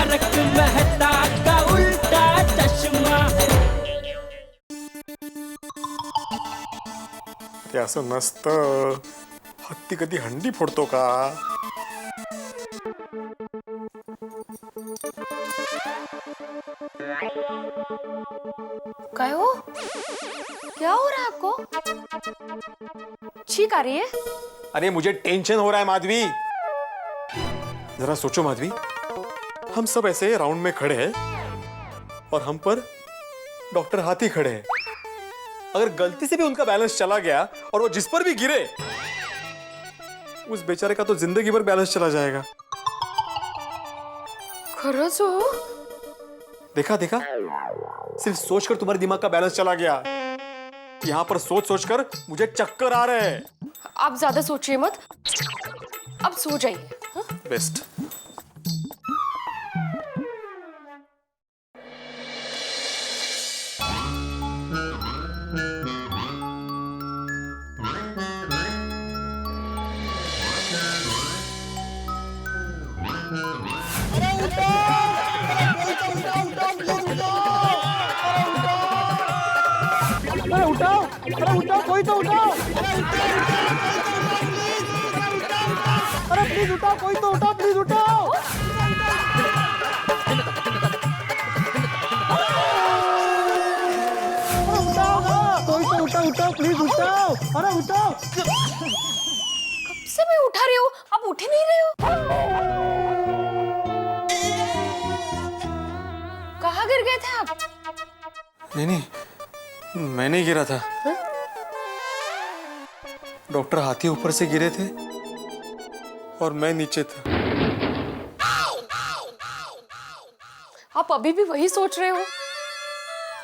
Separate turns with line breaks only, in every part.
तारक मेहता का उल्टा चष्मा।
ते असं नसतं. हत्ती कधी हंडी फोडतो का?
क्या हो? क्या हो रहा है आपको? छींक आ रही है?
अरे मुझे टेंशन हो रहा है माधवी। जरा सोचो माधवी, हम सब ऐसे राउंड में खड़े हैं और हम पर डॉक्टर हाथी खड़े हैं। अगर गलती से भी उनका बैलेंस चला गया और वो जिस पर भी गिरे, उस बेचारे का तो जिंदगी भर बैलेंस चला जाएगा।
खरंच हो?
देखा देखा, सिर्फ सोचकर तुम्हारे दिमाग का बैलेंस चला गया। यहाँ पर सोच सोचकर मुझे चक्कर आ रहे हैं।
आप ज्यादा सोचिए मत, अब सो जाइए। हाँ?
बेस्ट।
अरे उठाओ, अरे उठाओ, कोई तो उठाओ। अरे प्लीज उठाओ, कोई तो उठाओ, प्लीज उठाओ। अरे उठाओ ना, कोई तो उठाओ, उठाओ, प्लीज उठाओ। अरे उठाओ।
कब से मैं उठा रही हूँ, आप उठ ही नहीं रहे हो। कहाँ गिर गए थे आप?
नहीं नहीं, मैं नहीं गिरा था। डॉक्टर हाथी ऊपर से गिरे थे और मैं नीचे था।
आप अभी भी वही सोच रहे हो?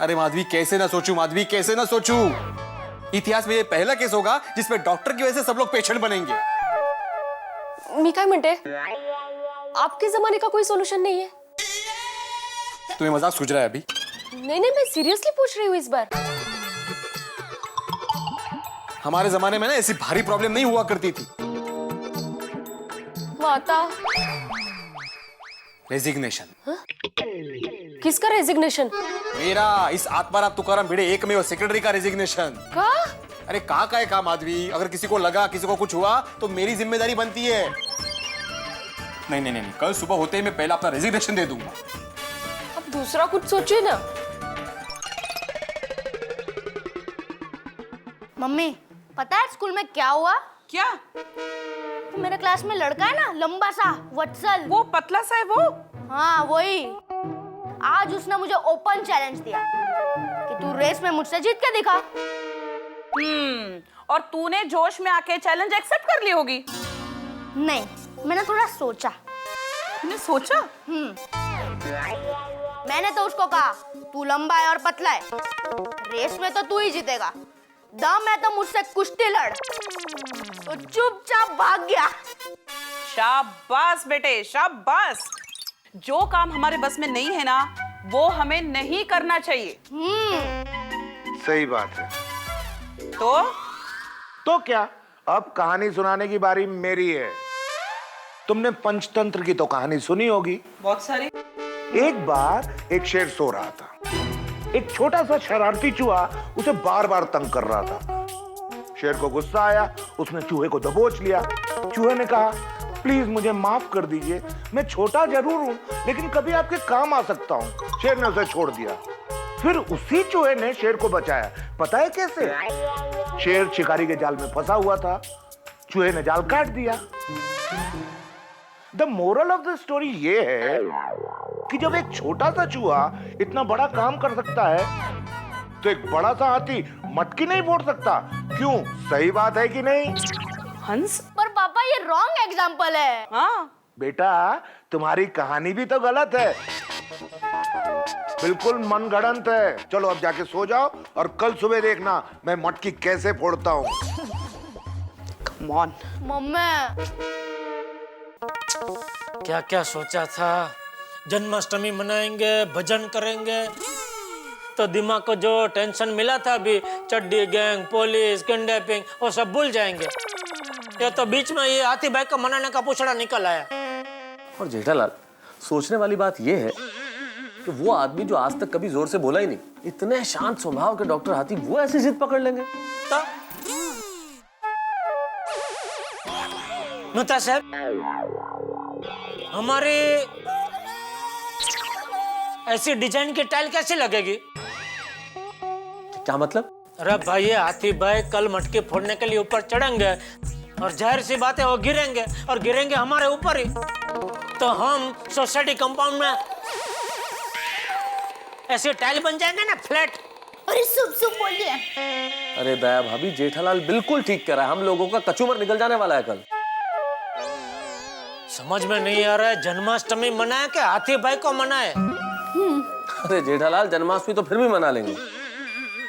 अरे माधवी, कैसे ना सोचूं माधवी, कैसे ना सोचूं। इतिहास में ये पहला केस होगा जिसमें डॉक्टर की वजह से सब लोग पेशेंट बनेंगे।
मी काय म्हणते, आपके जमाने का कोई सॉल्यूशन नहीं है?
तुम्हें मजाक सूझ रहा है अभी?
नहीं नहीं, मैं सीरियसली पूछ रही हूँ इस बार।
हमारे जमाने में ना ऐसी भारी प्रॉब्लम नहीं हुआ करती थी।
माता,
रेजिग्नेशन।
किसका रेजिग्नेशन?
मेरा, इस आत्माराम तुकाराम भिड़े एकमेव सेक्रेटरी का रेजिग्नेशन।
का?
अरे का है का माधवी, अगर किसी को लगा, किसी को कुछ हुआ तो मेरी जिम्मेदारी बनती है। नहीं नहीं नहीं, कल सुबह होते ही मैं पहला अपना रेजिग्नेशन दे दूंगा।
अब दूसरा कुछ सोचिए ना।
मम्मी, पता है स्कूल में क्या हुआ?
क्या?
तो मेरे क्लास में लड़का है ना, लंबा सा, वत्सल।
वो पतला सा है वो?
हाँ वही। आज उसने मुझे ओपन चैलेंज दिया कि तू रेस में मुझसे जीत के दिखा।
और तूने जोश में आके चैलेंज एक्सेप्ट कर ली होगी।
नहीं, मैंने थोड़ा सोचा।
तूने सोचा?
मैंने तो उसको कहा, तू लंबा है और पतला है, रेस में तो तू ही जीतेगा, दम है तो मुझसे कुश्ती लड़। तो चुपचाप भाग गया।
शाबाश बेटे, शाबाश। जो काम हमारे बस में नहीं है ना, वो हमें नहीं करना चाहिए।
सही बात है।
तो
क्या, अब कहानी सुनाने की बारी मेरी है। तुमने पंचतंत्र की तो कहानी सुनी होगी।
बहुत सारी।
एक बार एक शेर सो रहा था। एक छोटा सा शरारती चूहा उसे बार बार तंग कर रहा था। शेर को गुस्सा आया, उसने चूहे को दबोच लिया। चूहे ने कहा, प्लीज मुझे माफ कर दीजिए, मैं छोटा जरूर हूं लेकिन कभी आपके काम आ सकता हूं। शेर ने उसे छोड़ दिया। फिर उसी चूहे ने शेर को बचाया। पता है कैसे? शेर शिकारी के जाल में फंसा हुआ था, चूहे ने जाल काट दिया। The moral of the story ये है कि जब एक छोटा सा चूहा इतना बड़ा काम कर सकता है, तो एक बड़ा सा हाथी मटकी नहीं फोड़ सकता। क्यों? सही बात है कि नहीं?
हंस?
पर पापा ये रॉन्ग एग्जाम्पल है।
हाँ
बेटा, तुम्हारी कहानी भी तो गलत है, बिल्कुल मनगढ़ंत है। चलो अब जाके सो जाओ और कल सुबह देखना मैं मटकी कैसे फोड़ता हूँ।
Come on.
मम्मी,
क्या क्या सोचा था, जन्माष्टमी मनाएंगे, भजन करेंगे, तो दिमाग को जो टेंशन मिला था अभी, चड्डी गैंग, पुलिस, किडनैपिंग, वो सब भूल जाएंगे। ये तो बीच में ये हाथी भाई का मनाने का पूछड़ा निकल आया।
और जेठालाल,
सोचने वाली बात यह है कि वो आदमी जो आज तक कभी जोर से बोला ही नहीं, इतने शांत स्वभाव के डॉक्टर हाथी, वो ऐसी जिद पकड़ लेंगे?
तो मेहता साहब, हमारे ऐसी डिजाइन की टाइल कैसे लगेगी?
क्या मतलब?
अरे भाई, ये हाथी भाई कल मटके फोड़ने के लिए ऊपर चढ़ेंगे और जाहिर सी बात है वो गिरेंगे, और गिरेंगे हमारे ऊपर ही। तो हम सोसाइटी कंपाउंड में ऐसे टाइल बन जाएंगे ना, फ्लैट।
अरे सुप बोलिए।
अरे दया भाभी, जेठालाल बिल्कुल ठीक कह रहा है, हम लोगों का कचूमर निकल जाने वाला है कल।
समझ में नहीं आ रहा है, जन्माष्टमी मनाए कि हाथी भाई को मनाए?
अरे जेठालाल, जन्माष्टमी तो फिर भी मना लेंगे,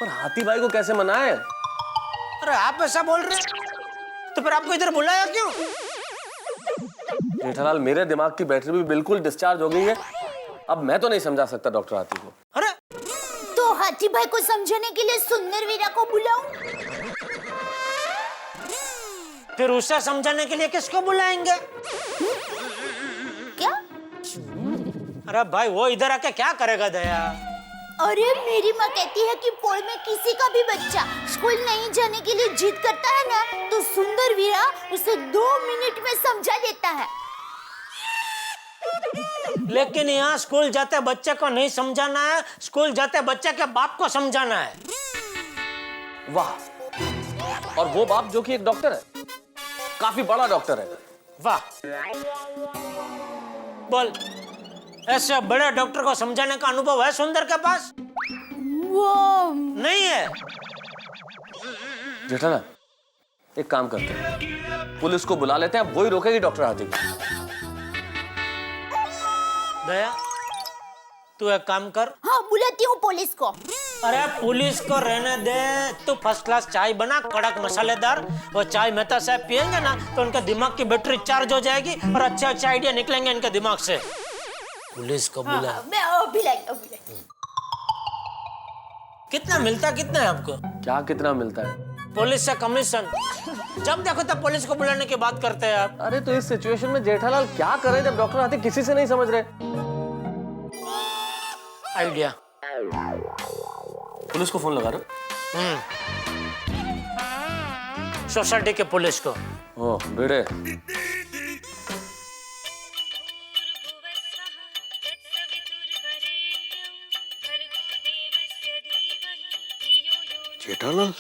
पर हाथी भाई को कैसे मनाए?
अरे आप ऐसा बोल रहे हैं, तो फिर आपको इधर बुलाया क्यों?
जेठालाल, मेरे दिमाग की बैटरी भी बिल्कुल डिस्चार्ज हो गई है, अब मैं तो नहीं समझा सकता डॉक्टर हाथी को।
अरे
तो हाथी भाई को समझाने के लिए सुंदर वीरा को बुलाऊं?
फिर उसे समझाने के लिए किसको बुलाएंगे?
क्या?
अरे भाई, वो इधर आके क्या करेगा दया?
अरे मेरी माँ कहती है कि पोल में किसी का भी बच्चा स्कूल नहीं जाने के लिए जिद करता है ना, तो सुंदर वीरा उसे 2 मिनट में समझा देता है।
लेकिन यहाँ स्कूल जाते बच्चे को नहीं समझाना है, स्कूल जाते बच्चे के बाप को समझाना है।
वाह, और वो बाप जो कि एक डॉक्टर है, काफी बड़ा डॉक्टर है।
वाह, बोल, ऐसे बड़े डॉक्टर को समझाने का अनुभव है सुंदर के पास?
वो
नहीं है।
जेठालाल, एक काम करते हैं, पुलिस को बुला लेते हैं, वही रोकेगी डॉक्टर हाथी को।
दया, तू एक काम कर।
हाँ, बुलाती हूँ पुलिस को।
अरे पुलिस को रहने दे, तू फर्स्ट क्लास चाय बना, कड़क मसालेदार। वो चाय मेहता साहब पियेंगे ना, तो उनके दिमाग की बैटरी चार्ज हो जाएगी और अच्छे अच्छे आइडिया निकलेंगे इनके दिमाग से। पुलिस को बुला।
मैं अभी लाई।
कितना मिलता है आपको?
क्या कितना मिलता है?
पुलिस से कमीशन। जब देखो तब पुलिस को बुलाने की बात करते हैं आप।
अरे तो इस सिचुएशन में जेठालाल क्या करें जब डॉक्टर हाथी किसी से नहीं समझ रहे?
आइडिया।
पुलिस को फोन लगा रहे हो?
सोसाइटी के पुलिस को।
ओ बेड़े,
जेठालाल,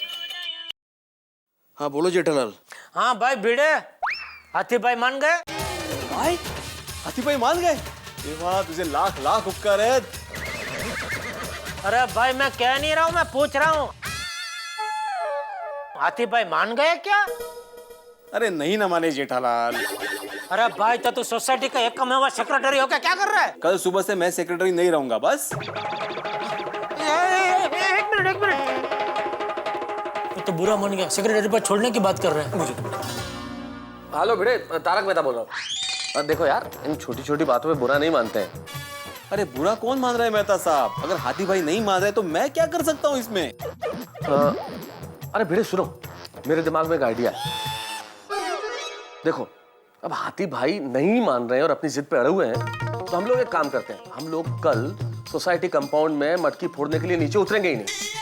हाँ बोलो जेठालाल।
हाँ भाई भिड़े, हाथी भाई मान गए?
भाई, हाथी भाई मान गए? ये बात तुझे लाख लाख उपकार है।
अरे भाई, मैं कह नहीं रहा हूँ, मैं पूछ रहा हूँ, हाथी भाई मान गए क्या?
अरे नहीं ना माने जेठालाल।
अरे भाई, तो तू सोसाइटी का एक कमेवा सेक्रेटरी होकर क्या कर रहा है?
कल सुबह से मैं सेक्रेटरी नहीं रहूंगा, बस।
एक मिनट। तो बुरा मान गया, सेक्रेटरी पर छोड़ने की बात कर रहे हैं।
हेलो बेड़े, तारक मेहता बोल रहा हूँ। देखो यार, इन छोटी छोटी बातों में बुरा नहीं मानते हैं।
अरे बुरा कौन मान रहा है मेहता साहब? अगर हाथी भाई नहीं मान रहे तो मैं क्या कर सकता हूँ इसमें?
अरे बेड़े सुनो, मेरे दिमाग में एक आइडिया है। देखो, अब हाथी भाई नहीं मान रहे हैं और अपनी जिद पे अड़े हुए हैं, तो हम लोग एक काम करते हैं, हम लोग कल सोसाइटी कंपाउंड में मटकी फोड़ने के लिए नीचे उतरेंगे ही नहीं।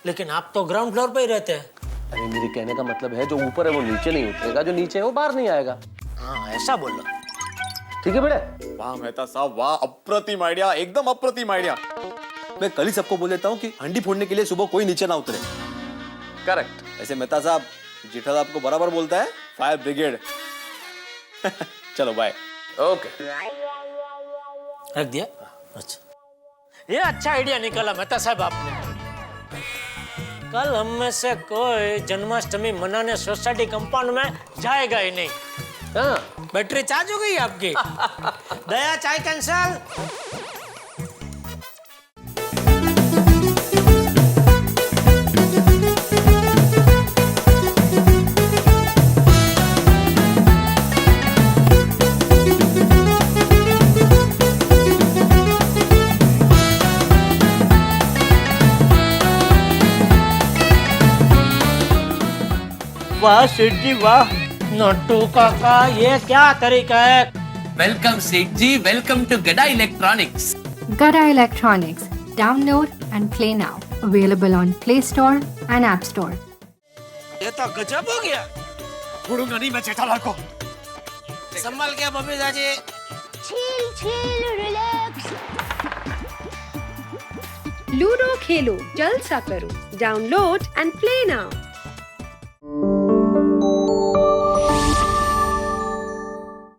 लेकिन आप तो ग्राउंड फ्लोर पे ही रहते हैं।
अरे मेरे कहने का मतलब है, जो ऊपर है वो नीचे नहीं उतरेगा, जो नीचे है वो बाहर नहीं आएगा।
हाँ, ऐसा बोला।
ठीक है बेड़े?
वाह मेहता साहब, वाह, अप्रतिम आइडिया, एकदम अप्रतिम आइडिया। मैं कल ही सबको बोल देता हूँ कि हंडी फोड़ने के लिए सुबह कोई नीचे ना उतरे।
करेक्ट।
ऐसे मेहता साहब, जेठालाल आपको बराबर बोलता है, फायर ब्रिगेड। चलो बाय।
ओके,
रख दिया। अच्छा, ये अच्छा आइडिया निकाला मेहता साहब आपने। कल हम में से कोई जन्माष्टमी मनाने सोसाइटी कंपाउंड में जाएगा ही नहीं।
हाँ,
बैटरी चार्ज हो गई आपकी। दया, चाय कैंसल।
वाह सेठ जी वाह।
नट्टू काका, ये क्या तरीका है?
Welcome Seth ji, welcome to Gada electronics.
Gada Electronics. Download and play now. Available on Play Store and App Store.
ये तो गजब हो गया।
छोड़ूंगा नहीं मैं जेठालाल को।
संभल के बबी दादी।
लूडो खेलो, जलसा करो। Download and play now.